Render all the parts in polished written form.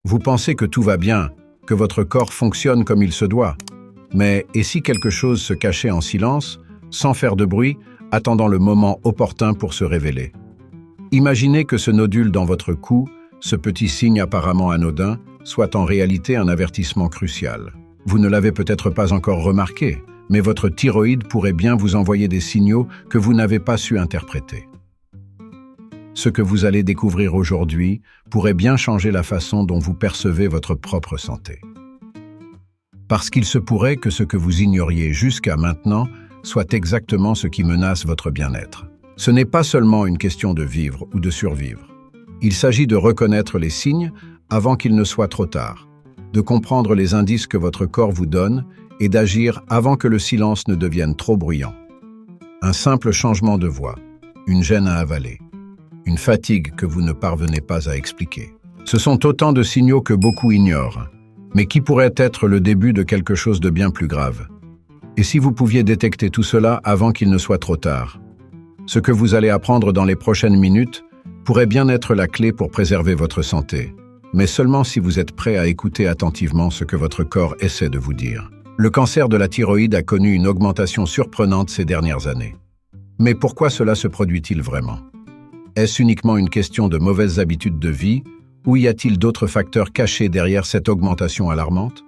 Vous pensez que tout va bien, que votre corps fonctionne comme il se doit. Mais et si quelque chose se cachait en silence, sans faire de bruit, attendant le moment opportun pour se révéler? Imaginez que ce nodule dans votre cou, ce petit signe apparemment anodin, soit en réalité un avertissement crucial. Vous ne l'avez peut-être pas encore remarqué, mais votre thyroïde pourrait bien vous envoyer des signaux que vous n'avez pas su interpréter. Ce que vous allez découvrir aujourd'hui pourrait bien changer la façon dont vous percevez votre propre santé. Parce qu'il se pourrait que ce que vous ignoriez jusqu'à maintenant soit exactement ce qui menace votre bien-être. Ce n'est pas seulement une question de vivre ou de survivre. Il s'agit de reconnaître les signes avant qu'il ne soit trop tard, de comprendre les indices que votre corps vous donne et d'agir avant que le silence ne devienne trop bruyant. Un simple changement de voix, une gêne à avaler, une fatigue que vous ne parvenez pas à expliquer. Ce sont autant de signaux que beaucoup ignorent, mais qui pourraient être le début de quelque chose de bien plus grave. Et si vous pouviez détecter tout cela avant qu'il ne soit trop tard? Ce que vous allez apprendre dans les prochaines minutes pourrait bien être la clé pour préserver votre santé, mais seulement si vous êtes prêt à écouter attentivement ce que votre corps essaie de vous dire. Le cancer de la thyroïde a connu une augmentation surprenante ces dernières années. Mais pourquoi cela se produit-il vraiment? Est-ce uniquement une question de mauvaises habitudes de vie, ou y a-t-il d'autres facteurs cachés derrière cette augmentation alarmante?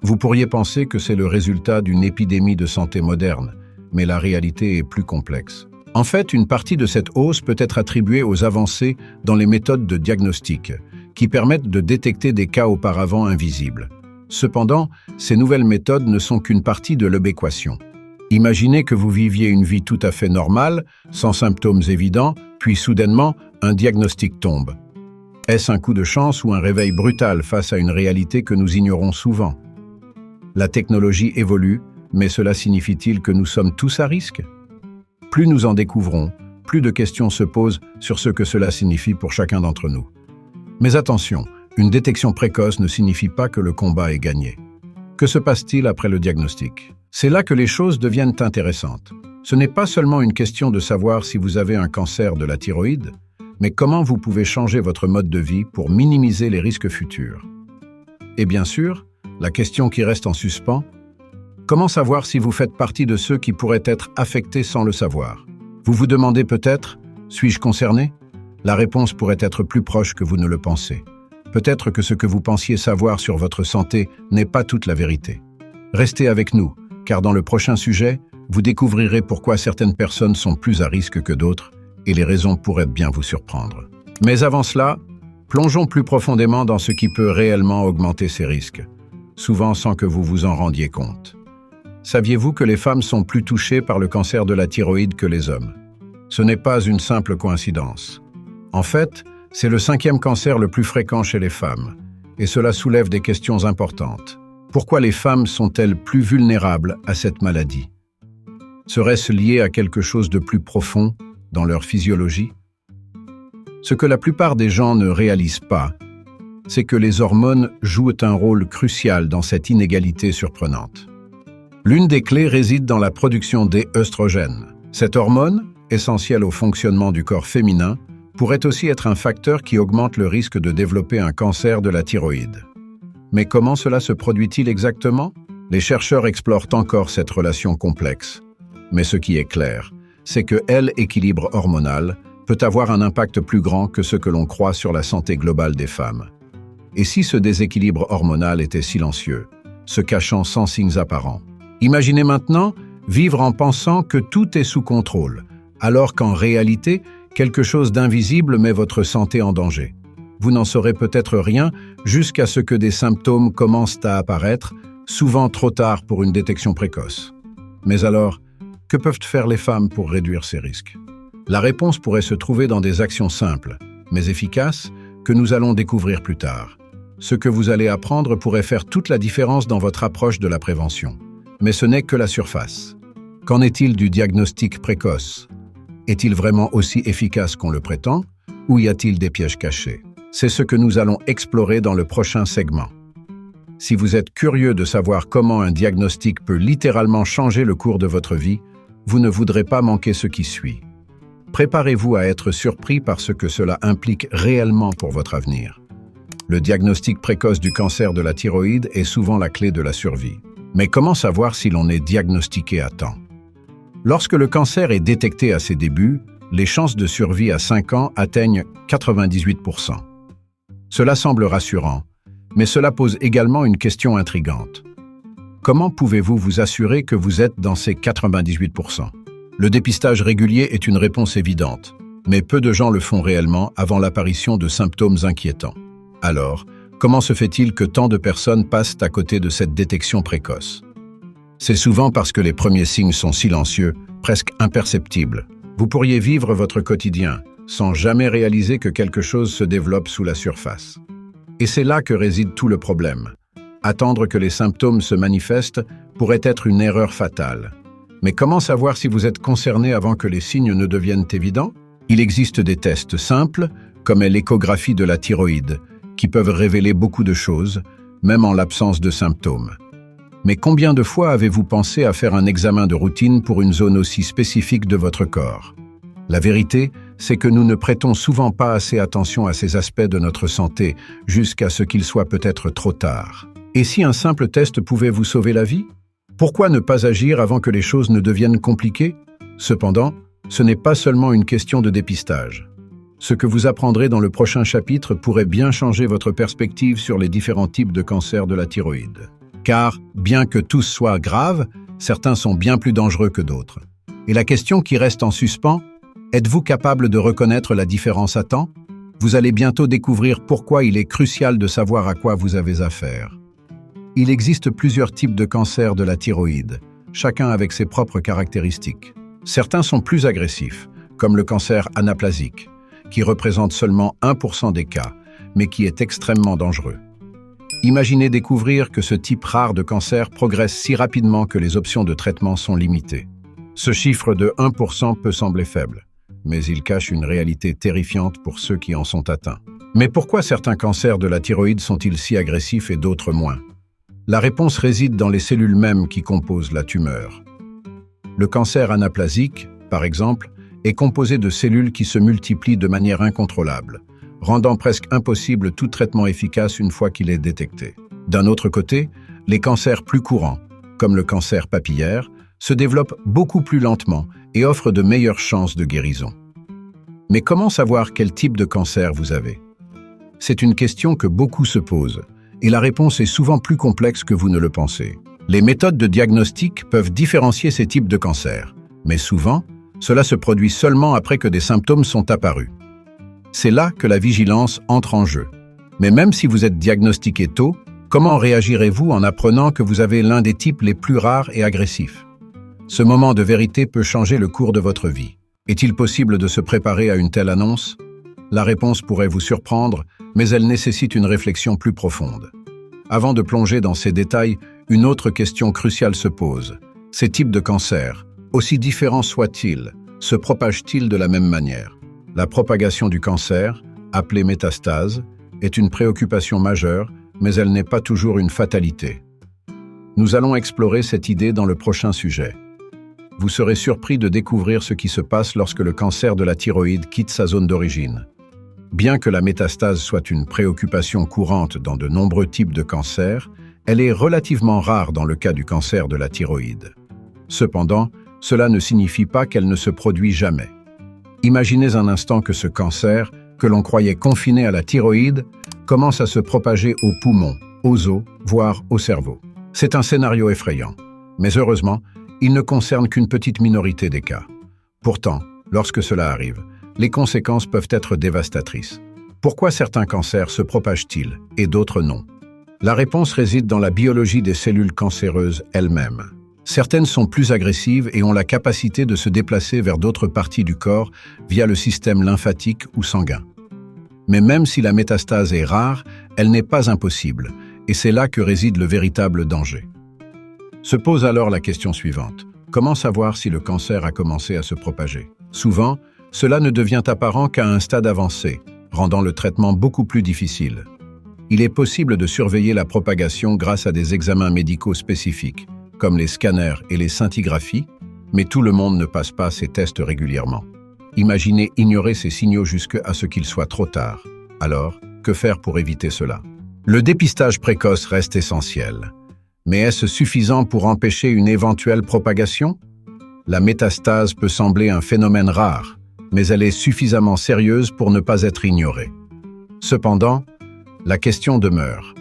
Vous pourriez penser que c'est le résultat d'une épidémie de santé moderne, mais la réalité est plus complexe. En fait, une partie de cette hausse peut être attribuée aux avancées dans les méthodes de diagnostic, qui permettent de détecter des cas auparavant invisibles. Cependant, ces nouvelles méthodes ne sont qu'une partie de l'équation. Imaginez que vous viviez une vie tout à fait normale, sans symptômes évidents, puis soudainement, un diagnostic tombe. Est-ce un coup de chance ou un réveil brutal face à une réalité que nous ignorons souvent? La technologie évolue, mais cela signifie-t-il que nous sommes tous à risque? Plus nous en découvrons, plus de questions se posent sur ce que cela signifie pour chacun d'entre nous. Mais attention, une détection précoce ne signifie pas que le combat est gagné. Que se passe-t-il après le diagnostic? C'est là que les choses deviennent intéressantes. Ce n'est pas seulement une question de savoir si vous avez un cancer de la thyroïde, mais comment vous pouvez changer votre mode de vie pour minimiser les risques futurs. Et bien sûr, la question qui reste en suspens, comment savoir si vous faites partie de ceux qui pourraient être affectés sans le savoir? Vous vous demandez peut-être, suis-je concerné? La réponse pourrait être plus proche que vous ne le pensez. Peut-être que ce que vous pensiez savoir sur votre santé n'est pas toute la vérité. Restez avec nous, car dans le prochain sujet, vous découvrirez pourquoi certaines personnes sont plus à risque que d'autres et les raisons pourraient bien vous surprendre. Mais avant cela, plongeons plus profondément dans ce qui peut réellement augmenter ces risques, souvent sans que vous vous en rendiez compte. Saviez-vous que les femmes sont plus touchées par le cancer de la thyroïde que les hommes? Ce n'est pas une simple coïncidence. En fait, c'est le 5e cancer le plus fréquent chez les femmes, et cela soulève des questions importantes. Pourquoi les femmes sont-elles plus vulnérables à cette maladie? Serait-ce lié à quelque chose de plus profond dans leur physiologie? Ce que la plupart des gens ne réalisent pas, c'est que les hormones jouent un rôle crucial dans cette inégalité surprenante. L'une des clés réside dans la production des œstrogènes. Cette hormone, essentielle au fonctionnement du corps féminin, pourrait aussi être un facteur qui augmente le risque de développer un cancer de la thyroïde. Mais comment cela se produit-il exactement? Les chercheurs explorent encore cette relation complexe. Mais ce qui est clair, c'est que l'équilibre hormonal peut avoir un impact plus grand que ce que l'on croit sur la santé globale des femmes. Et si ce déséquilibre hormonal était silencieux, se cachant sans signes apparents? Imaginez maintenant vivre en pensant que tout est sous contrôle, alors qu'en réalité, quelque chose d'invisible met votre santé en danger. Vous n'en saurez peut-être rien jusqu'à ce que des symptômes commencent à apparaître, souvent trop tard pour une détection précoce. Mais alors, que peuvent faire les femmes pour réduire ces risques? La réponse pourrait se trouver dans des actions simples, mais efficaces, que nous allons découvrir plus tard. Ce que vous allez apprendre pourrait faire toute la différence dans votre approche de la prévention. Mais ce n'est que la surface. Qu'en est-il du diagnostic précoce? Est-il vraiment aussi efficace qu'on le prétend, ou y a-t-il des pièges cachés? C'est ce que nous allons explorer dans le prochain segment. Si vous êtes curieux de savoir comment un diagnostic peut littéralement changer le cours de votre vie, vous ne voudrez pas manquer ce qui suit. Préparez-vous à être surpris par ce que cela implique réellement pour votre avenir. Le diagnostic précoce du cancer de la thyroïde est souvent la clé de la survie. Mais comment savoir si l'on est diagnostiqué à temps? Lorsque le cancer est détecté à ses débuts, les chances de survie à 5 ans atteignent 98%. Cela semble rassurant, mais cela pose également une question intrigante. Comment pouvez-vous vous assurer que vous êtes dans ces 98%? Le dépistage régulier est une réponse évidente, mais peu de gens le font réellement avant l'apparition de symptômes inquiétants. Alors, comment se fait-il que tant de personnes passent à côté de cette détection précoce? C'est souvent parce que les premiers signes sont silencieux, presque imperceptibles. Vous pourriez vivre votre quotidien sans jamais réaliser que quelque chose se développe sous la surface. Et c'est là que réside tout le problème. Attendre que les symptômes se manifestent pourrait être une erreur fatale. Mais comment savoir si vous êtes concerné avant que les signes ne deviennent évidents? Il existe des tests simples, comme l'échographie de la thyroïde, qui peuvent révéler beaucoup de choses, même en l'absence de symptômes. Mais combien de fois avez-vous pensé à faire un examen de routine pour une zone aussi spécifique de votre corps? La vérité, c'est que nous ne prêtons souvent pas assez attention à ces aspects de notre santé, jusqu'à ce qu'il soit peut-être trop tard. Et si un simple test pouvait vous sauver la vie? Pourquoi ne pas agir avant que les choses ne deviennent compliquées? Cependant, ce n'est pas seulement une question de dépistage. Ce que vous apprendrez dans le prochain chapitre pourrait bien changer votre perspective sur les différents types de cancer de la thyroïde. Car, bien que tous soient graves, certains sont bien plus dangereux que d'autres. Et la question qui reste en suspens, êtes-vous capable de reconnaître la différence à temps? Vous allez bientôt découvrir pourquoi il est crucial de savoir à quoi vous avez affaire. Il existe plusieurs types de cancers de la thyroïde, chacun avec ses propres caractéristiques. Certains sont plus agressifs, comme le cancer anaplasique, qui représente seulement 1% des cas, mais qui est extrêmement dangereux. Imaginez découvrir que ce type rare de cancer progresse si rapidement que les options de traitement sont limitées. Ce chiffre de 1% peut sembler faible, mais il cache une réalité terrifiante pour ceux qui en sont atteints. Mais pourquoi certains cancers de la thyroïde sont-ils si agressifs et d'autres moins? La réponse réside dans les cellules mêmes qui composent la tumeur. Le cancer anaplasique, par exemple, est composé de cellules qui se multiplient de manière incontrôlable, rendant presque impossible tout traitement efficace une fois qu'il est détecté. D'un autre côté, les cancers plus courants, comme le cancer papillaire, se développent beaucoup plus lentement et offrent de meilleures chances de guérison. Mais comment savoir quel type de cancer vous avez? C'est une question que beaucoup se posent, et la réponse est souvent plus complexe que vous ne le pensez. Les méthodes de diagnostic peuvent différencier ces types de cancers, mais souvent, cela se produit seulement après que des symptômes sont apparus. C'est là que la vigilance entre en jeu. Mais même si vous êtes diagnostiqué tôt, comment réagirez-vous en apprenant que vous avez l'un des types les plus rares et agressifs? Ce moment de vérité peut changer le cours de votre vie. Est-il possible de se préparer à une telle annonce? La réponse pourrait vous surprendre, mais elle nécessite une réflexion plus profonde. Avant de plonger dans ces détails, une autre question cruciale se pose. Ces types de cancers, aussi différents soient-ils, se propagent-ils de la même manière? La propagation du cancer, appelée métastase, est une préoccupation majeure, mais elle n'est pas toujours une fatalité. Nous allons explorer cette idée dans le prochain sujet. Vous serez surpris de découvrir ce qui se passe lorsque le cancer de la thyroïde quitte sa zone d'origine. Bien que la métastase soit une préoccupation courante dans de nombreux types de cancers, elle est relativement rare dans le cas du cancer de la thyroïde. Cependant, cela ne signifie pas qu'elle ne se produit jamais. Imaginez un instant que ce cancer, que l'on croyait confiné à la thyroïde, commence à se propager aux poumons, aux os, voire au cerveau. C'est un scénario effrayant, mais heureusement, il ne concerne qu'une petite minorité des cas. Pourtant, lorsque cela arrive, les conséquences peuvent être dévastatrices. Pourquoi certains cancers se propagent-ils et d'autres non? La réponse réside dans la biologie des cellules cancéreuses elles-mêmes. Certaines sont plus agressives et ont la capacité de se déplacer vers d'autres parties du corps via le système lymphatique ou sanguin. Mais même si la métastase est rare, elle n'est pas impossible, et c'est là que réside le véritable danger. Se pose alors la question suivante. Comment savoir si le cancer a commencé à se propager? Souvent, cela ne devient apparent qu'à un stade avancé, rendant le traitement beaucoup plus difficile. Il est possible de surveiller la propagation grâce à des examens médicaux spécifiques, comme les scanners et les scintigraphies, mais tout le monde ne passe pas ces tests régulièrement. Imaginez ignorer ces signaux jusqu'à ce qu'il soit trop tard. Alors, que faire pour éviter cela? Le dépistage précoce reste essentiel. Mais est-ce suffisant pour empêcher une éventuelle propagation? La métastase peut sembler un phénomène rare, mais elle est suffisamment sérieuse pour ne pas être ignorée. Cependant, la question demeure.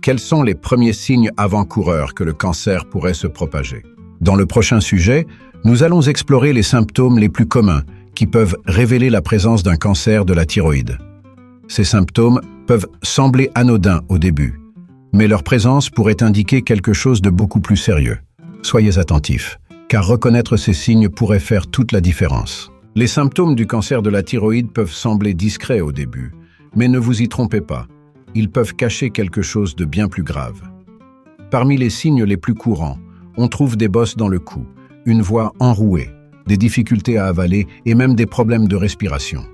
Quels sont les premiers signes avant-coureurs que le cancer pourrait se propager? Dans le prochain sujet, nous allons explorer les symptômes les plus communs qui peuvent révéler la présence d'un cancer de la thyroïde. Ces symptômes peuvent sembler anodins au début, mais leur présence pourrait indiquer quelque chose de beaucoup plus sérieux. Soyez attentifs, car reconnaître ces signes pourrait faire toute la différence. Les symptômes du cancer de la thyroïde peuvent sembler discrets au début, mais ne vous y trompez pas, ils peuvent cacher quelque chose de bien plus grave. Parmi les signes les plus courants, on trouve des bosses dans le cou, une voix enrouée, des difficultés à avaler et même des problèmes de respiration.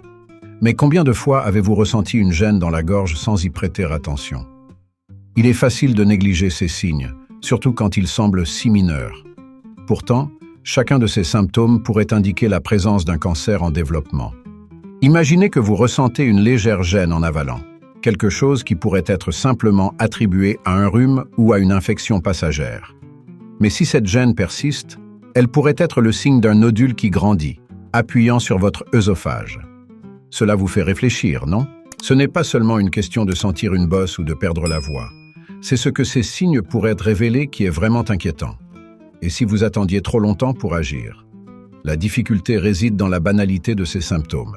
Mais combien de fois avez-vous ressenti une gêne dans la gorge sans y prêter attention? Il est facile de négliger ces signes, surtout quand ils semblent si mineurs. Pourtant, chacun de ces symptômes pourrait indiquer la présence d'un cancer en développement. Imaginez que vous ressentez une légère gêne en avalant, quelque chose qui pourrait être simplement attribué à un rhume ou à une infection passagère. Mais si cette gêne persiste, elle pourrait être le signe d'un nodule qui grandit, appuyant sur votre œsophage. Cela vous fait réfléchir, non? Ce n'est pas seulement une question de sentir une bosse ou de perdre la voix. C'est ce que ces signes pourraient révéler qui est vraiment inquiétant. Et si vous attendiez trop longtemps pour agir? La difficulté réside dans la banalité de ces symptômes.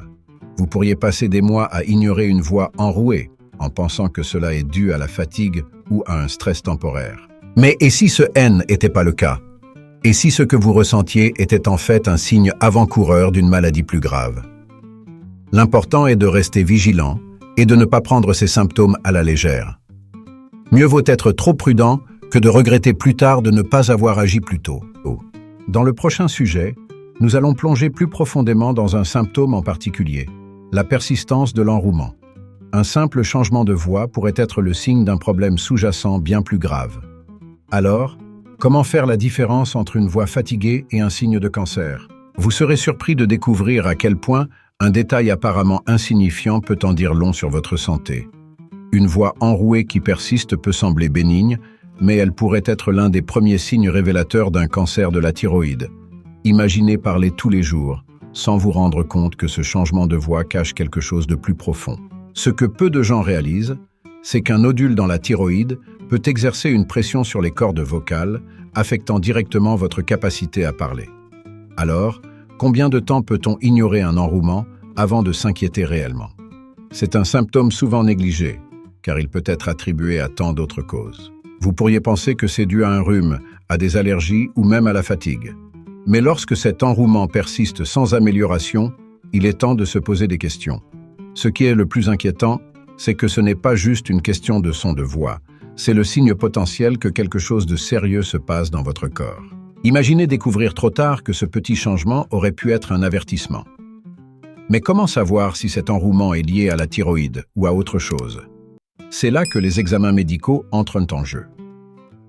Vous pourriez passer des mois à ignorer une voix enrouée, en pensant que cela est dû à la fatigue ou à un stress temporaire. Mais et si ce N n'était pas le cas? Et si ce que vous ressentiez était en fait un signe avant-coureur d'une maladie plus grave? L'important est de rester vigilant et de ne pas prendre ces symptômes à la légère. Mieux vaut être trop prudent que de regretter plus tard de ne pas avoir agi plus tôt. Dans le prochain sujet, nous allons plonger plus profondément dans un symptôme en particulier, la persistance de l'enrouement. Un simple changement de voix pourrait être le signe d'un problème sous-jacent bien plus grave. Alors, comment faire la différence entre une voix fatiguée et un signe de cancer? Vous serez surpris de découvrir à quel point un détail apparemment insignifiant peut en dire long sur votre santé. Une voix enrouée qui persiste peut sembler bénigne, mais elle pourrait être l'un des premiers signes révélateurs d'un cancer de la thyroïde. Imaginez parler tous les jours, sans vous rendre compte que ce changement de voix cache quelque chose de plus profond. Ce que peu de gens réalisent, c'est qu'un nodule dans la thyroïde peut exercer une pression sur les cordes vocales, affectant directement votre capacité à parler. Alors, combien de temps peut-on ignorer un enrouement avant de s'inquiéter réellement? C'est un symptôme souvent négligé, car il peut être attribué à tant d'autres causes. Vous pourriez penser que c'est dû à un rhume, à des allergies ou même à la fatigue. Mais lorsque cet enrouement persiste sans amélioration, il est temps de se poser des questions. Ce qui est le plus inquiétant, c'est que ce n'est pas juste une question de son de voix, c'est le signe potentiel que quelque chose de sérieux se passe dans votre corps. Imaginez découvrir trop tard que ce petit changement aurait pu être un avertissement. Mais comment savoir si cet enrouement est lié à la thyroïde ou à autre chose? C'est là que les examens médicaux entrent en jeu.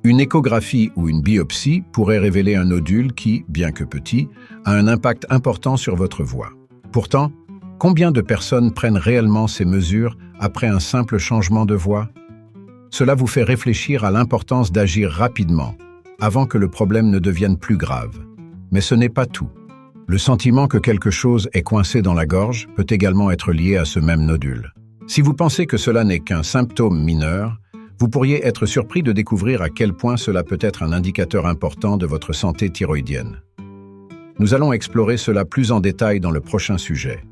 Une échographie ou une biopsie pourrait révéler un nodule qui, bien que petit, a un impact important sur votre voix. Pourtant, combien de personnes prennent réellement ces mesures après un simple changement de voix? Cela vous fait réfléchir à l'importance d'agir rapidement, avant que le problème ne devienne plus grave. Mais ce n'est pas tout. Le sentiment que quelque chose est coincé dans la gorge peut également être lié à ce même nodule. Si vous pensez que cela n'est qu'un symptôme mineur, vous pourriez être surpris de découvrir à quel point cela peut être un indicateur important de votre santé thyroïdienne. Nous allons explorer cela plus en détail dans le prochain sujet,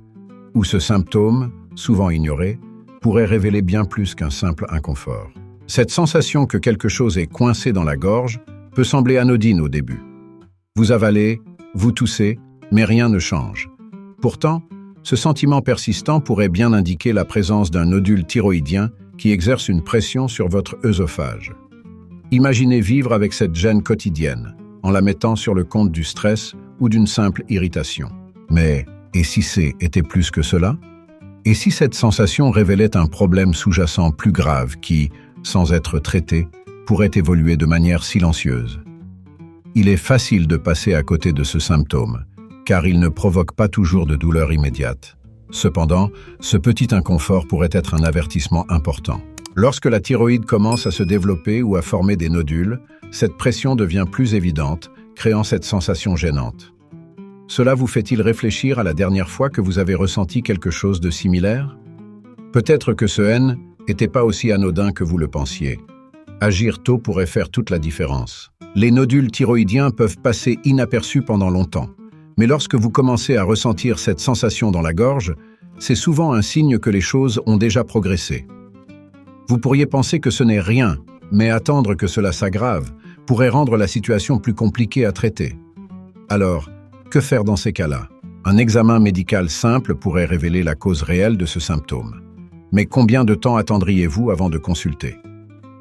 où ce symptôme, souvent ignoré, pourrait révéler bien plus qu'un simple inconfort. Cette sensation que quelque chose est coincé dans la gorge peut sembler anodine au début. Vous avalez, vous toussez, mais rien ne change. Pourtant, ce sentiment persistant pourrait bien indiquer la présence d'un nodule thyroïdien qui exerce une pression sur votre œsophage. Imaginez vivre avec cette gêne quotidienne, en la mettant sur le compte du stress ou d'une simple irritation. Mais, et si était plus que cela? Et si cette sensation révélait un problème sous-jacent plus grave qui, sans être traité, pourrait évoluer de manière silencieuse? Il est facile de passer à côté de ce symptôme, car il ne provoque pas toujours de douleur immédiate. Cependant, ce petit inconfort pourrait être un avertissement important. Lorsque la thyroïde commence à se développer ou à former des nodules, cette pression devient plus évidente, créant cette sensation gênante. Cela vous fait-il réfléchir à la dernière fois que vous avez ressenti quelque chose de similaire? Peut-être que ce N n'était pas aussi anodin que vous le pensiez. Agir tôt pourrait faire toute la différence. Les nodules thyroïdiens peuvent passer inaperçus pendant longtemps, mais lorsque vous commencez à ressentir cette sensation dans la gorge, c'est souvent un signe que les choses ont déjà progressé. Vous pourriez penser que ce n'est rien, mais attendre que cela s'aggrave pourrait rendre la situation plus compliquée à traiter. Alors, que faire dans ces cas-là? Un examen médical simple pourrait révéler la cause réelle de ce symptôme. Mais combien de temps attendriez-vous avant de consulter?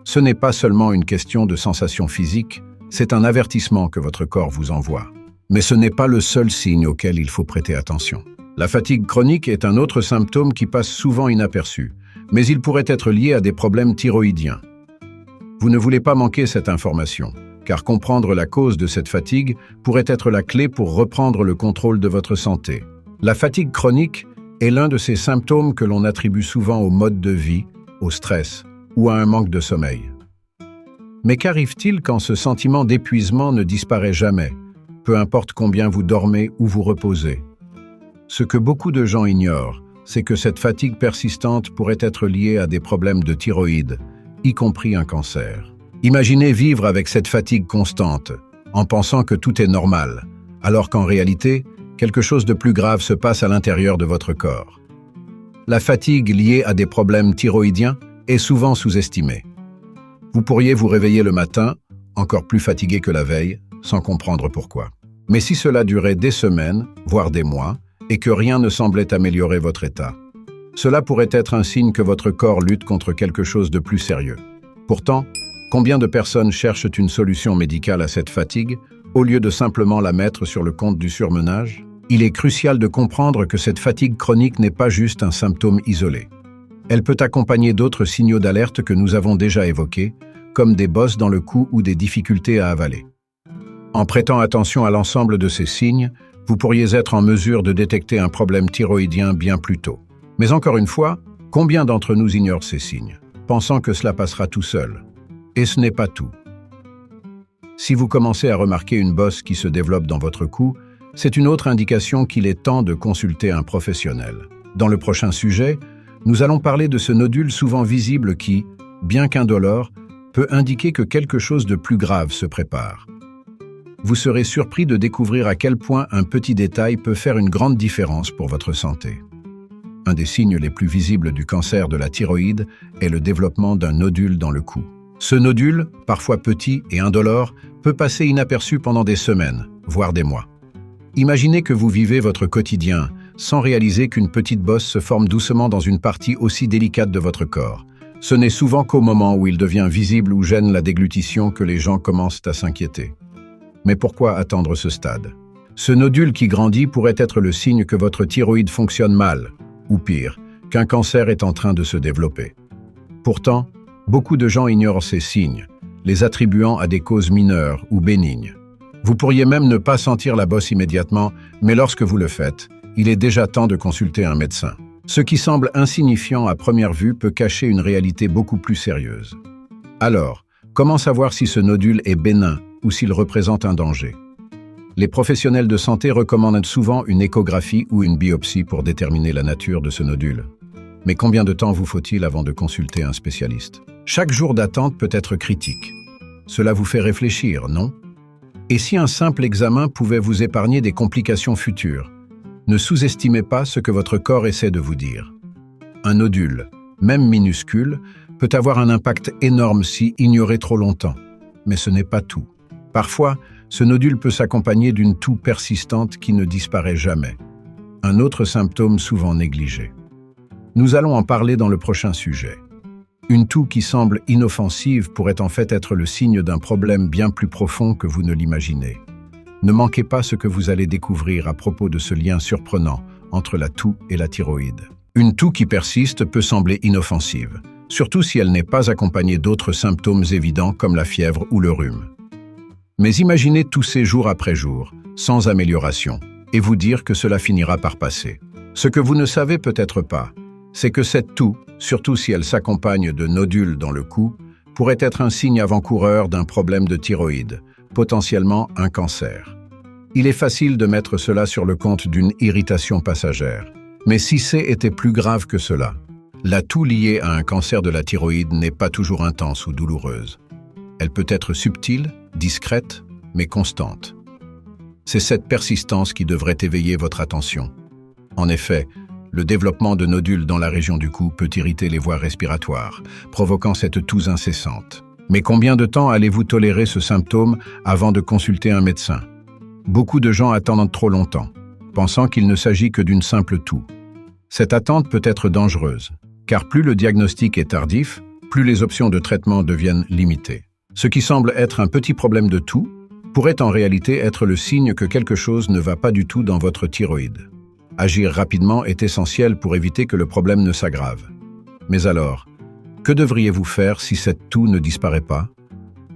Ce n'est pas seulement une question de sensation physique, c'est un avertissement que votre corps vous envoie. Mais ce n'est pas le seul signe auquel il faut prêter attention. La fatigue chronique est un autre symptôme qui passe souvent inaperçu, mais il pourrait être lié à des problèmes thyroïdiens. Vous ne voulez pas manquer cette information, car comprendre la cause de cette fatigue pourrait être la clé pour reprendre le contrôle de votre santé. La fatigue chronique est l'un de ces symptômes que l'on attribue souvent au mode de vie, au stress ou à un manque de sommeil. Mais qu'arrive-t-il quand ce sentiment d'épuisement ne disparaît jamais, peu importe combien vous dormez ou vous reposez? Ce que beaucoup de gens ignorent, c'est que cette fatigue persistante pourrait être liée à des problèmes de thyroïde, y compris un cancer. Imaginez vivre avec cette fatigue constante, en pensant que tout est normal, alors qu'en réalité, quelque chose de plus grave se passe à l'intérieur de votre corps. La fatigue liée à des problèmes thyroïdiens est souvent sous-estimée. Vous pourriez vous réveiller le matin, encore plus fatigué que la veille, sans comprendre pourquoi. Mais si cela durait des semaines, voire des mois, et que rien ne semblait améliorer votre état, cela pourrait être un signe que votre corps lutte contre quelque chose de plus sérieux. Pourtant, combien de personnes cherchent une solution médicale à cette fatigue, au lieu de simplement la mettre sur le compte du surmenage? Il est crucial de comprendre que cette fatigue chronique n'est pas juste un symptôme isolé. Elle peut accompagner d'autres signaux d'alerte que nous avons déjà évoqués, comme des bosses dans le cou ou des difficultés à avaler. En prêtant attention à l'ensemble de ces signes, vous pourriez être en mesure de détecter un problème thyroïdien bien plus tôt. Mais encore une fois, combien d'entre nous ignorent ces signes, pensant que cela passera tout seul? Et ce n'est pas tout. Si vous commencez à remarquer une bosse qui se développe dans votre cou, c'est une autre indication qu'il est temps de consulter un professionnel. Dans le prochain sujet, nous allons parler de ce nodule souvent visible qui, bien qu'indolore, peut indiquer que quelque chose de plus grave se prépare. Vous serez surpris de découvrir à quel point un petit détail peut faire une grande différence pour votre santé. Un des signes les plus visibles du cancer de la thyroïde est le développement d'un nodule dans le cou. Ce nodule, parfois petit et indolore, peut passer inaperçu pendant des semaines, voire des mois. Imaginez que vous vivez votre quotidien sans réaliser qu'une petite bosse se forme doucement dans une partie aussi délicate de votre corps. Ce n'est souvent qu'au moment où il devient visible ou gêne la déglutition que les gens commencent à s'inquiéter. Mais pourquoi attendre ce stade? Ce nodule qui grandit pourrait être le signe que votre thyroïde fonctionne mal, ou pire, qu'un cancer est en train de se développer. Pourtant, beaucoup de gens ignorent ces signes, les attribuant à des causes mineures ou bénignes. Vous pourriez même ne pas sentir la bosse immédiatement, mais lorsque vous le faites, il est déjà temps de consulter un médecin. Ce qui semble insignifiant à première vue peut cacher une réalité beaucoup plus sérieuse. Alors, comment savoir si ce nodule est bénin ou s'il représente un danger? Les professionnels de santé recommandent souvent une échographie ou une biopsie pour déterminer la nature de ce nodule. Mais combien de temps vous faut-il avant de consulter un spécialiste? Chaque jour d'attente peut être critique. Cela vous fait réfléchir, non? Et si un simple examen pouvait vous épargner des complications futures? Ne sous-estimez pas ce que votre corps essaie de vous dire. Un nodule, même minuscule, peut avoir un impact énorme si ignoré trop longtemps. Mais ce n'est pas tout. Parfois, ce nodule peut s'accompagner d'une toux persistante qui ne disparaît jamais. Un autre symptôme souvent négligé. Nous allons en parler dans le prochain sujet. Une toux qui semble inoffensive pourrait en fait être le signe d'un problème bien plus profond que vous ne l'imaginez. Ne manquez pas ce que vous allez découvrir à propos de ce lien surprenant entre la toux et la thyroïde. Une toux qui persiste peut sembler inoffensive, surtout si elle n'est pas accompagnée d'autres symptômes évidents comme la fièvre ou le rhume. Mais imaginez tousser jour après jour, sans amélioration, et vous dire que cela finira par passer. Ce que vous ne savez peut-être pas, c'est que cette toux, surtout si elle s'accompagne de nodules dans le cou, pourrait être un signe avant-coureur d'un problème de thyroïde, potentiellement un cancer. Il est facile de mettre cela sur le compte d'une irritation passagère. Mais si était plus grave que cela, la toux liée à un cancer de la thyroïde n'est pas toujours intense ou douloureuse. Elle peut être subtile, discrète, mais constante. C'est cette persistance qui devrait éveiller votre attention. En effet, le développement de nodules dans la région du cou peut irriter les voies respiratoires, provoquant cette toux incessante. Mais combien de temps allez-vous tolérer ce symptôme avant de consulter un médecin? Beaucoup de gens attendent trop longtemps, pensant qu'il ne s'agit que d'une simple toux. Cette attente peut être dangereuse, car plus le diagnostic est tardif, plus les options de traitement deviennent limitées. Ce qui semble être un petit problème de toux pourrait en réalité être le signe que quelque chose ne va pas du tout dans votre thyroïde. Agir rapidement est essentiel pour éviter que le problème ne s'aggrave. Mais alors, que devriez-vous faire si cette toux ne disparaît pas?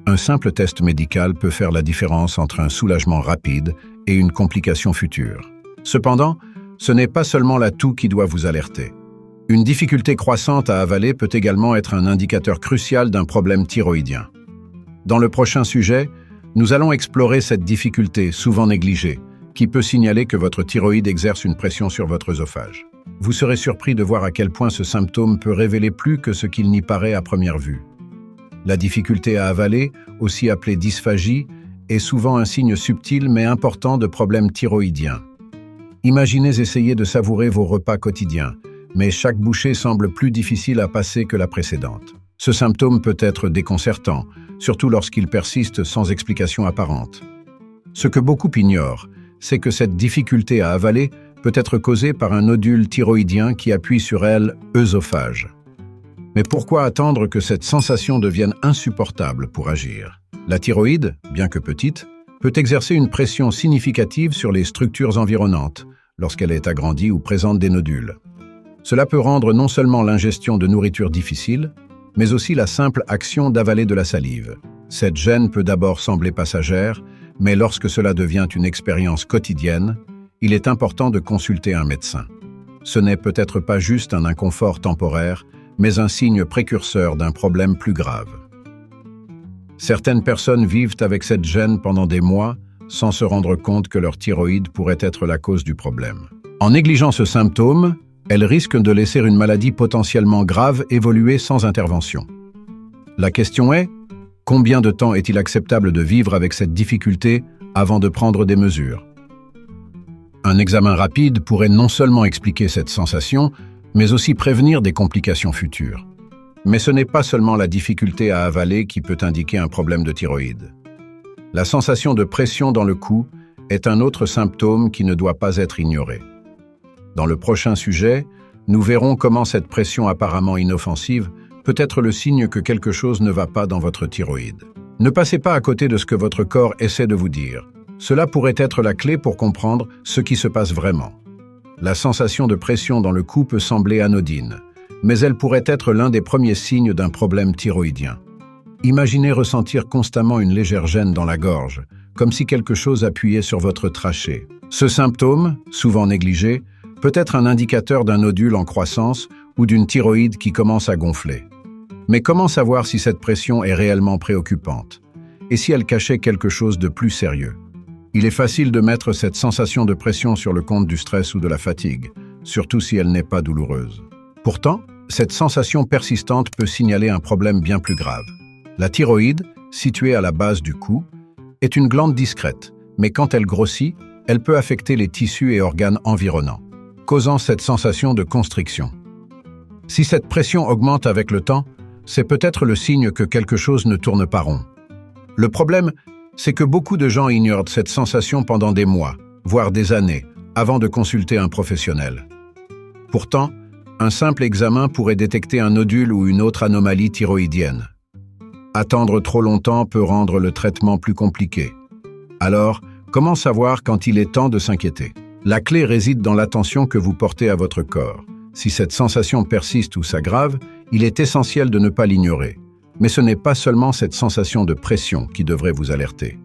Un simple test médical peut faire la différence entre un soulagement rapide et une complication future. Cependant, ce n'est pas seulement la toux qui doit vous alerter. Une difficulté croissante à avaler peut également être un indicateur crucial d'un problème thyroïdien. Dans le prochain sujet, nous allons explorer cette difficulté, souvent négligée, qui peut signaler que votre thyroïde exerce une pression sur votre œsophage. Vous serez surpris de voir à quel point ce symptôme peut révéler plus que ce qu'il n'y paraît à première vue. La difficulté à avaler, aussi appelée dysphagie, est souvent un signe subtil mais important de problèmes thyroïdiens. Imaginez essayer de savourer vos repas quotidiens, mais chaque bouchée semble plus difficile à passer que la précédente. Ce symptôme peut être déconcertant, surtout lorsqu'il persiste sans explication apparente. Ce que beaucoup ignorent, c'est que cette difficulté à avaler peut être causée par un nodule thyroïdien qui appuie sur l'œsophage. Mais pourquoi attendre que cette sensation devienne insupportable pour agir? La thyroïde, bien que petite, peut exercer une pression significative sur les structures environnantes lorsqu'elle est agrandie ou présente des nodules. Cela peut rendre non seulement l'ingestion de nourriture difficile, mais aussi la simple action d'avaler de la salive. Cette gêne peut d'abord sembler passagère, mais lorsque cela devient une expérience quotidienne, il est important de consulter un médecin. Ce n'est peut-être pas juste un inconfort temporaire, mais un signe précurseur d'un problème plus grave. Certaines personnes vivent avec cette gêne pendant des mois sans se rendre compte que leur thyroïde pourrait être la cause du problème. En négligeant ce symptôme, elles risquent de laisser une maladie potentiellement grave évoluer sans intervention. La question est, combien de temps est-il acceptable de vivre avec cette difficulté avant de prendre des mesures? Un examen rapide pourrait non seulement expliquer cette sensation, mais aussi prévenir des complications futures. Mais ce n'est pas seulement la difficulté à avaler qui peut indiquer un problème de thyroïde. La sensation de pression dans le cou est un autre symptôme qui ne doit pas être ignoré. Dans le prochain sujet, nous verrons comment cette pression apparemment inoffensive peut être le signe que quelque chose ne va pas dans votre thyroïde. Ne passez pas à côté de ce que votre corps essaie de vous dire. Cela pourrait être la clé pour comprendre ce qui se passe vraiment. La sensation de pression dans le cou peut sembler anodine, mais elle pourrait être l'un des premiers signes d'un problème thyroïdien. Imaginez ressentir constamment une légère gêne dans la gorge, comme si quelque chose appuyait sur votre trachée. Ce symptôme, souvent négligé, peut être un indicateur d'un nodule en croissance ou d'une thyroïde qui commence à gonfler. Mais comment savoir si cette pression est réellement préoccupante? Et si elle cachait quelque chose de plus sérieux? Il est facile de mettre cette sensation de pression sur le compte du stress ou de la fatigue, surtout si elle n'est pas douloureuse. Pourtant, cette sensation persistante peut signaler un problème bien plus grave. La thyroïde, située à la base du cou, est une glande discrète, mais quand elle grossit, elle peut affecter les tissus et organes environnants, causant cette sensation de constriction. Si cette pression augmente avec le temps, c'est peut-être le signe que quelque chose ne tourne pas rond. Le problème, c'est que beaucoup de gens ignorent cette sensation pendant des mois, voire des années, avant de consulter un professionnel. Pourtant, un simple examen pourrait détecter un nodule ou une autre anomalie thyroïdienne. Attendre trop longtemps peut rendre le traitement plus compliqué. Alors, comment savoir quand il est temps de s'inquiéter? La clé réside dans l'attention que vous portez à votre corps. Si cette sensation persiste ou s'aggrave, il est essentiel de ne pas l'ignorer. Mais ce n'est pas seulement cette sensation de pression qui devrait vous alerter.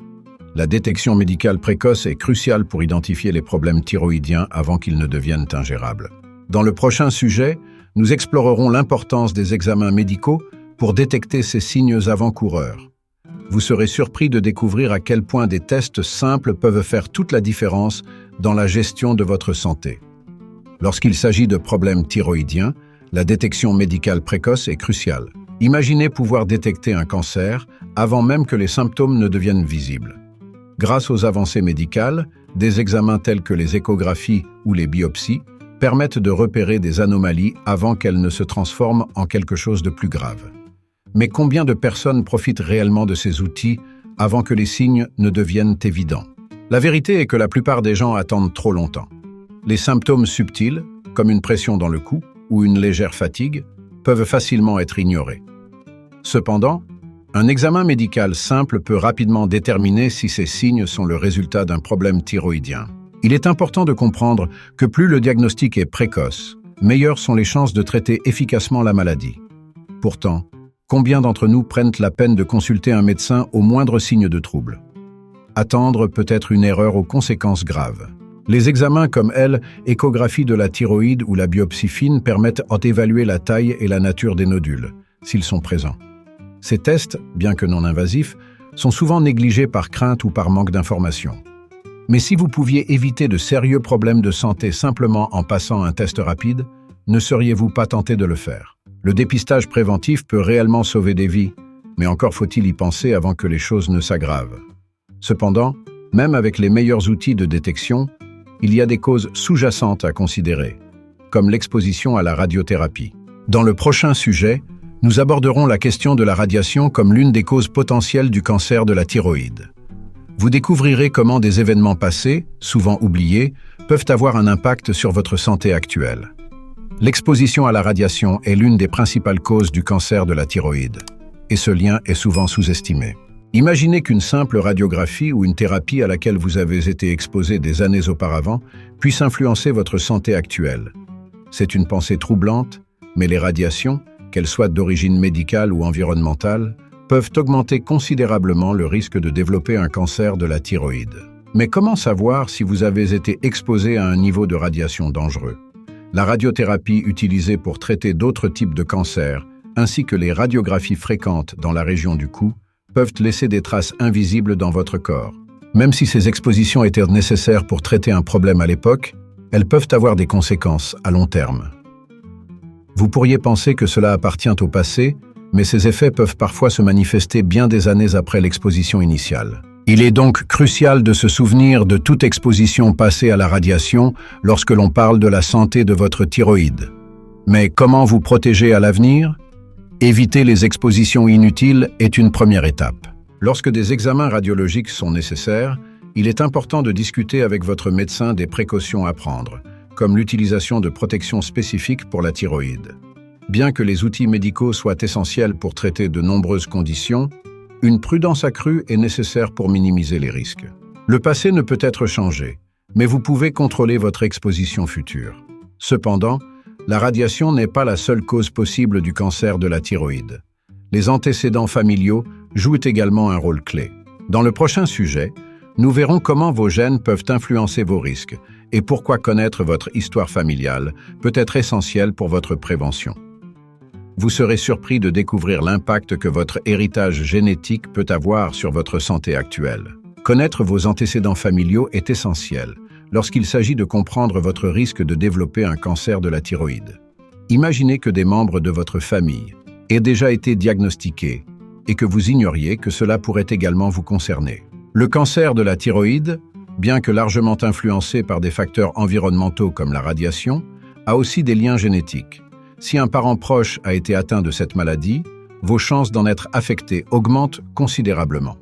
La détection médicale précoce est cruciale pour identifier les problèmes thyroïdiens avant qu'ils ne deviennent ingérables. Dans le prochain sujet, nous explorerons l'importance des examens médicaux pour détecter ces signes avant-coureurs. Vous serez surpris de découvrir à quel point des tests simples peuvent faire toute la différence dans la gestion de votre santé. Lorsqu'il s'agit de problèmes thyroïdiens, la détection médicale précoce est cruciale. Imaginez pouvoir détecter un cancer avant même que les symptômes ne deviennent visibles. Grâce aux avancées médicales, des examens tels que les échographies ou les biopsies permettent de repérer des anomalies avant qu'elles ne se transforment en quelque chose de plus grave. Mais combien de personnes profitent réellement de ces outils avant que les signes ne deviennent évidents? La vérité est que la plupart des gens attendent trop longtemps. Les symptômes subtils, comme une pression dans le cou ou une légère fatigue, peuvent facilement être ignorés. Cependant, un examen médical simple peut rapidement déterminer si ces signes sont le résultat d'un problème thyroïdien. Il est important de comprendre que plus le diagnostic est précoce, meilleures sont les chances de traiter efficacement la maladie. Pourtant, combien d'entre nous prennent la peine de consulter un médecin au moindre signe de trouble? Attendre peut être une erreur aux conséquences graves. Les examens comme l'échographie de la thyroïde ou la biopsie fine permettent d'évaluer la taille et la nature des nodules, s'ils sont présents. Ces tests, bien que non invasifs, sont souvent négligés par crainte ou par manque d'information. Mais si vous pouviez éviter de sérieux problèmes de santé simplement en passant un test rapide, ne seriez-vous pas tenté de le faire? Le dépistage préventif peut réellement sauver des vies, mais encore faut-il y penser avant que les choses ne s'aggravent. Cependant, même avec les meilleurs outils de détection, il y a des causes sous-jacentes à considérer, comme l'exposition à la radiothérapie. Dans le prochain sujet, nous aborderons la question de la radiation comme l'une des causes potentielles du cancer de la thyroïde. Vous découvrirez comment des événements passés, souvent oubliés, peuvent avoir un impact sur votre santé actuelle. L'exposition à la radiation est l'une des principales causes du cancer de la thyroïde, et ce lien est souvent sous-estimé. Imaginez qu'une simple radiographie ou une thérapie à laquelle vous avez été exposé des années auparavant puisse influencer votre santé actuelle. C'est une pensée troublante, mais les radiations, qu'elles soient d'origine médicale ou environnementale, peuvent augmenter considérablement le risque de développer un cancer de la thyroïde. Mais comment savoir si vous avez été exposé à un niveau de radiation dangereux? La radiothérapie utilisée pour traiter d'autres types de cancers, ainsi que les radiographies fréquentes dans la région du cou, peuvent laisser des traces invisibles dans votre corps. Même si ces expositions étaient nécessaires pour traiter un problème à l'époque, elles peuvent avoir des conséquences à long terme. Vous pourriez penser que cela appartient au passé, mais ces effets peuvent parfois se manifester bien des années après l'exposition initiale. Il est donc crucial de se souvenir de toute exposition passée à la radiation lorsque l'on parle de la santé de votre thyroïde. Mais comment vous protéger à l'avenir? Éviter les expositions inutiles est une première étape. Lorsque des examens radiologiques sont nécessaires, il est important de discuter avec votre médecin des précautions à prendre, comme l'utilisation de protections spécifiques pour la thyroïde. Bien que les outils médicaux soient essentiels pour traiter de nombreuses conditions, une prudence accrue est nécessaire pour minimiser les risques. Le passé ne peut être changé, mais vous pouvez contrôler votre exposition future. Cependant, la radiation n'est pas la seule cause possible du cancer de la thyroïde. Les antécédents familiaux jouent également un rôle clé. Dans le prochain sujet, nous verrons comment vos gènes peuvent influencer vos risques et pourquoi connaître votre histoire familiale peut être essentiel pour votre prévention. Vous serez surpris de découvrir l'impact que votre héritage génétique peut avoir sur votre santé actuelle. Connaître vos antécédents familiaux est essentiel lorsqu'il s'agit de comprendre votre risque de développer un cancer de la thyroïde. Imaginez que des membres de votre famille aient déjà été diagnostiqués et que vous ignoriez que cela pourrait également vous concerner. Le cancer de la thyroïde, bien que largement influencé par des facteurs environnementaux comme la radiation, a aussi des liens génétiques. Si un parent proche a été atteint de cette maladie, vos chances d'en être affecté augmentent considérablement.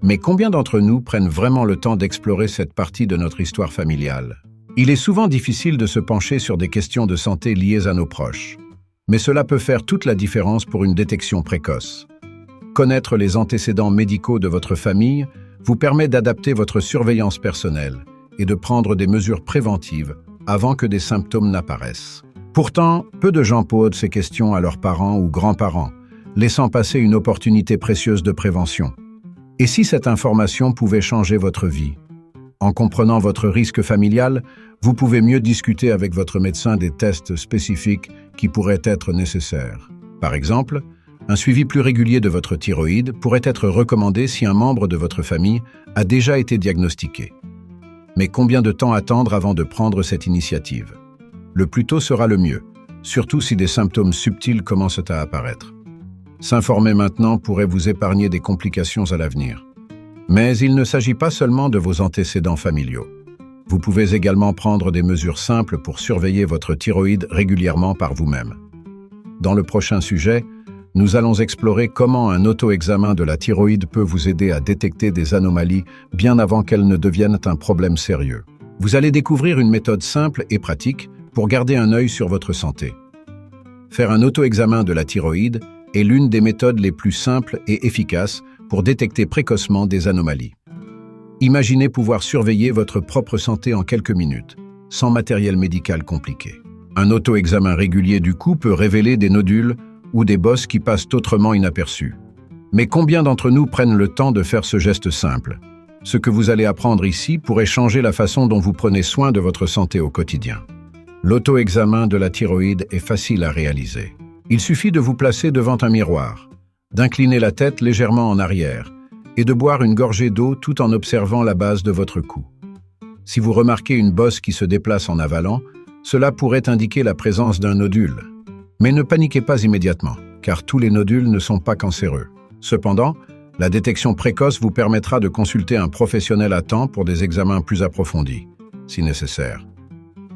Mais combien d'entre nous prennent vraiment le temps d'explorer cette partie de notre histoire familiale? Il est souvent difficile de se pencher sur des questions de santé liées à nos proches. Mais cela peut faire toute la différence pour une détection précoce. Connaître les antécédents médicaux de votre famille vous permet d'adapter votre surveillance personnelle et de prendre des mesures préventives avant que des symptômes n'apparaissent. Pourtant, peu de gens posent ces questions à leurs parents ou grands-parents, laissant passer une opportunité précieuse de prévention. Et si cette information pouvait changer votre vie? En comprenant votre risque familial, vous pouvez mieux discuter avec votre médecin des tests spécifiques qui pourraient être nécessaires. Par exemple, un suivi plus régulier de votre thyroïde pourrait être recommandé si un membre de votre famille a déjà été diagnostiqué. Mais combien de temps attendre avant de prendre cette initiative? Le plus tôt sera le mieux, surtout si des symptômes subtils commencent à apparaître. S'informer maintenant pourrait vous épargner des complications à l'avenir. Mais il ne s'agit pas seulement de vos antécédents familiaux. Vous pouvez également prendre des mesures simples pour surveiller votre thyroïde régulièrement par vous-même. Dans le prochain sujet, nous allons explorer comment un auto-examen de la thyroïde peut vous aider à détecter des anomalies bien avant qu'elles ne deviennent un problème sérieux. Vous allez découvrir une méthode simple et pratique pour garder un œil sur votre santé. Faire un auto-examen de la thyroïde est l'une des méthodes les plus simples et efficaces pour détecter précocement des anomalies. Imaginez pouvoir surveiller votre propre santé en quelques minutes, sans matériel médical compliqué. Un auto-examen régulier du cou peut révéler des nodules ou des bosses qui passent autrement inaperçus. Mais combien d'entre nous prennent le temps de faire ce geste simple? Ce que vous allez apprendre ici pourrait changer la façon dont vous prenez soin de votre santé au quotidien. L'auto-examen de la thyroïde est facile à réaliser. Il suffit de vous placer devant un miroir, d'incliner la tête légèrement en arrière et de boire une gorgée d'eau tout en observant la base de votre cou. Si vous remarquez une bosse qui se déplace en avalant, cela pourrait indiquer la présence d'un nodule. Mais ne paniquez pas immédiatement, car tous les nodules ne sont pas cancéreux. Cependant, la détection précoce vous permettra de consulter un professionnel à temps pour des examens plus approfondis, si nécessaire.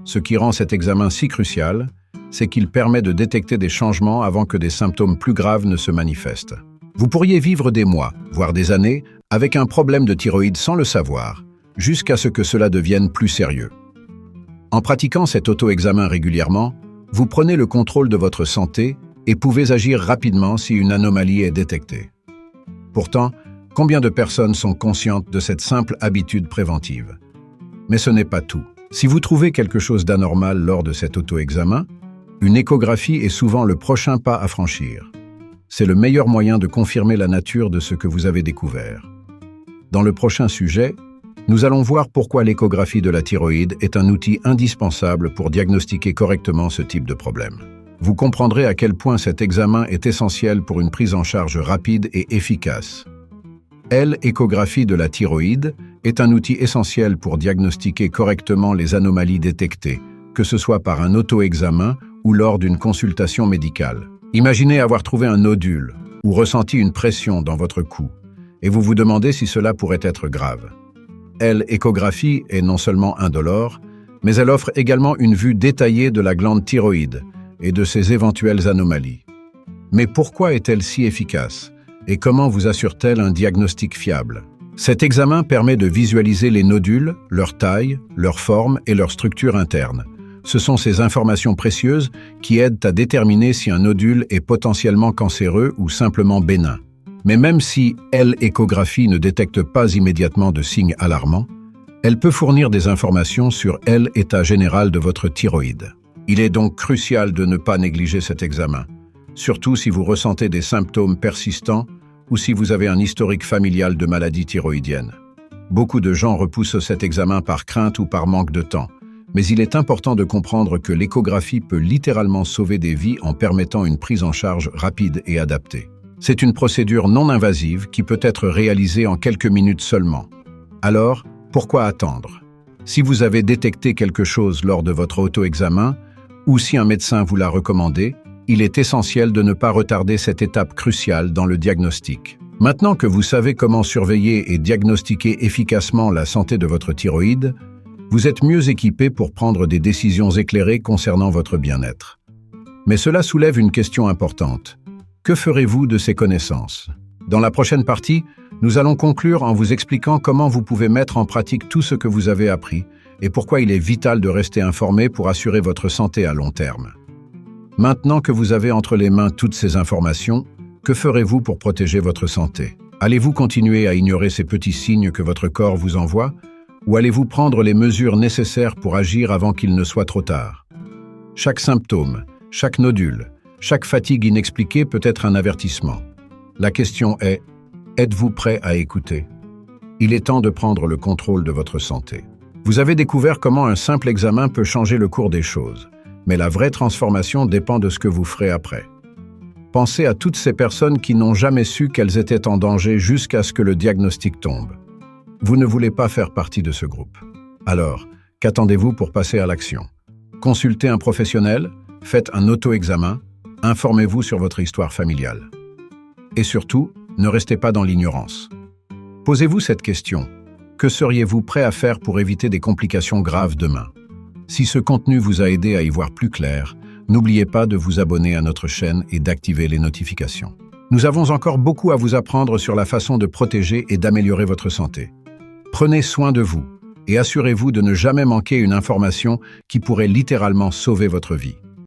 Ce qui rend cet examen si crucial, c'est qu'il permet de détecter des changements avant que des symptômes plus graves ne se manifestent. Vous pourriez vivre des mois, voire des années, avec un problème de thyroïde sans le savoir, jusqu'à ce que cela devienne plus sérieux. En pratiquant cet auto-examen régulièrement, vous prenez le contrôle de votre santé et pouvez agir rapidement si une anomalie est détectée. Pourtant, combien de personnes sont conscientes de cette simple habitude préventive? Mais ce n'est pas tout. Si vous trouvez quelque chose d'anormal lors de cet auto-examen, une échographie est souvent le prochain pas à franchir. C'est le meilleur moyen de confirmer la nature de ce que vous avez découvert. Dans le prochain sujet, nous allons voir pourquoi l'échographie de la thyroïde est un outil indispensable pour diagnostiquer correctement ce type de problème. Vous comprendrez à quel point cet examen est essentiel pour une prise en charge rapide et efficace. L'échographie de la thyroïde est un outil essentiel pour diagnostiquer correctement les anomalies détectées, que ce soit par un auto-examen ou lors d'une consultation médicale. Imaginez avoir trouvé un nodule ou ressenti une pression dans votre cou, et vous vous demandez si cela pourrait être grave. L'échographie est non seulement indolore, mais elle offre également une vue détaillée de la glande thyroïde et de ses éventuelles anomalies. Mais pourquoi est-elle si efficace et comment vous assure-t-elle un diagnostic fiable? Cet examen permet de visualiser les nodules, leur taille, leur forme et leur structure interne. Ce sont ces informations précieuses qui aident à déterminer si un nodule est potentiellement cancéreux ou simplement bénin. Mais même si l'échographie ne détecte pas immédiatement de signes alarmants, elle peut fournir des informations sur l'état général de votre thyroïde. Il est donc crucial de ne pas négliger cet examen, surtout si vous ressentez des symptômes persistants ou si vous avez un historique familial de maladies thyroïdiennes. Beaucoup de gens repoussent cet examen par crainte ou par manque de temps, mais il est important de comprendre que l'échographie peut littéralement sauver des vies en permettant une prise en charge rapide et adaptée. C'est une procédure non invasive qui peut être réalisée en quelques minutes seulement. Alors, pourquoi attendre? Si vous avez détecté quelque chose lors de votre auto-examen, ou si un médecin vous l'a recommandé, il est essentiel de ne pas retarder cette étape cruciale dans le diagnostic. Maintenant que vous savez comment surveiller et diagnostiquer efficacement la santé de votre thyroïde, vous êtes mieux équipé pour prendre des décisions éclairées concernant votre bien-être. Mais cela soulève une question importante. Que ferez-vous de ces connaissances? Dans la prochaine partie, nous allons conclure en vous expliquant comment vous pouvez mettre en pratique tout ce que vous avez appris et pourquoi il est vital de rester informé pour assurer votre santé à long terme. Maintenant que vous avez entre les mains toutes ces informations, que ferez-vous pour protéger votre santé? Allez-vous continuer à ignorer ces petits signes que votre corps vous envoie ou allez-vous prendre les mesures nécessaires pour agir avant qu'il ne soit trop tard? Chaque symptôme, chaque nodule, chaque fatigue inexpliquée peut être un avertissement. La question est, Êtes-vous prêt à écouter? Il est temps de prendre le contrôle de votre santé. Vous avez découvert comment un simple examen peut changer le cours des choses, mais la vraie transformation dépend de ce que vous ferez après. Pensez à toutes ces personnes qui n'ont jamais su qu'elles étaient en danger jusqu'à ce que le diagnostic tombe. Vous ne voulez pas faire partie de ce groupe. Alors, qu'attendez-vous pour passer à l'action? Consultez un professionnel, faites un auto-examen, informez-vous sur votre histoire familiale. Et surtout, ne restez pas dans l'ignorance. Posez-vous cette question. Que seriez-vous prêt à faire pour éviter des complications graves demain? Si ce contenu vous a aidé à y voir plus clair, n'oubliez pas de vous abonner à notre chaîne et d'activer les notifications. Nous avons encore beaucoup à vous apprendre sur la façon de protéger et d'améliorer votre santé. Prenez soin de vous et assurez-vous de ne jamais manquer une information qui pourrait littéralement sauver votre vie.